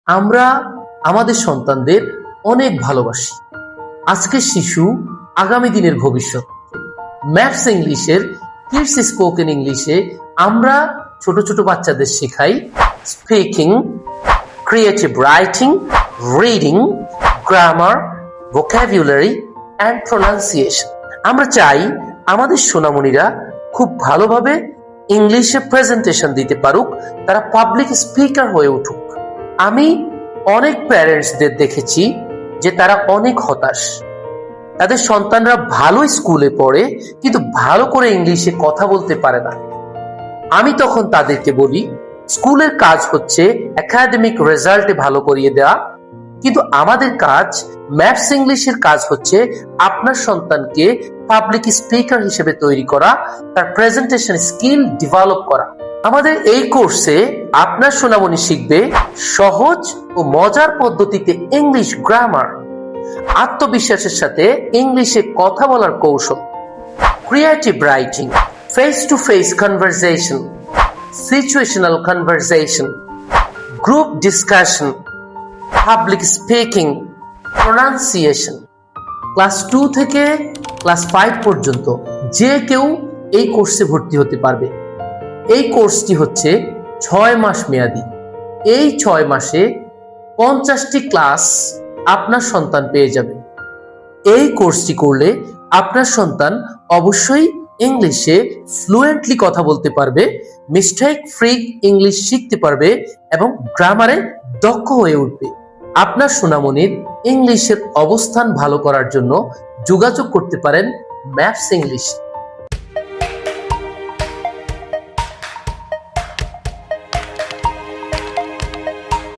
আমরা আমাদের সন্তানদের অনেক ভালোবাসি। আজকের শিশু আগামী দিনের ভবিষ্যৎ। ম্যাথস ইংলিশের কিডস স্পোকেন ইংলিশে আমরা ছোট ছোট বাচ্চাদের শেখাই speaking, creative writing, reading, grammar, vocabulary and pronunciation. আমরা চাই আমাদের সোনামণিরা খুব ভালোভাবে ইংলিশে প্রেজেন্টেশন দিতে পারুক, তারা পাবলিক স্পিকার হয়ে উঠুক। আমি অনেক প্যারেন্টসদের দেখেছি যে তারা অনেক হতাশ। তাদের সন্তানরা ভালো স্কুলে পড়ে কিন্তু ভালো করে ইংলিশে কথা বলতে পারে না। আমি তখন তাদেরকে বলি, স্কুলের কাজ হচ্ছে একাডেমিক রেজাল্টে ভালো করিয়ে দেওয়া, কিন্তু আমাদের কাজ ম্যাথস ইংলিশের কাজ হচ্ছে আপনার সন্তানকে পাবলিক স্পিকার হিসেবে তৈরি করা, তার প্রেজেন্টেশন স্কিল ডেভেলপ করা। আমাদের এই কোর্সে আপনার সোনামণি শিখবে সহজ ও মজার পদ্ধতিতে ইংলিশ গ্রামার, আত্মবিশ্বাসের সাথে ইংলিশে কথা বলার কৌশল, creative writing, face to face conversation, situational conversation, group discussion, public speaking, pronunciation. Class 2 থেকে ক্লাস 5 পর্যন্ত যে কেউ এই কোর্সে ভর্তি হতে পারবে। এই কোর্সটি হচ্ছে 6 মাস মেয়াদি। এই 6 মাসে 50টি ক্লাস আপনার সন্তান পেয়ে যাবে। এই কোর্সটি করলে আপনার সন্তান অবশ্যই ইংলিশে ফ্লুয়েন্টলি কথা বলতে পারবে, মিস্টেক ফ্রি ইংলিশ শিখতে পারবে এবং গ্রামারে দক্ষ হয়ে উঠবে। আপনার সোনামণির ইংলিশের অবস্থান ভালো করার জন্য যোগাযোগ করতে পারেন ম্যাথস ইংলিশ।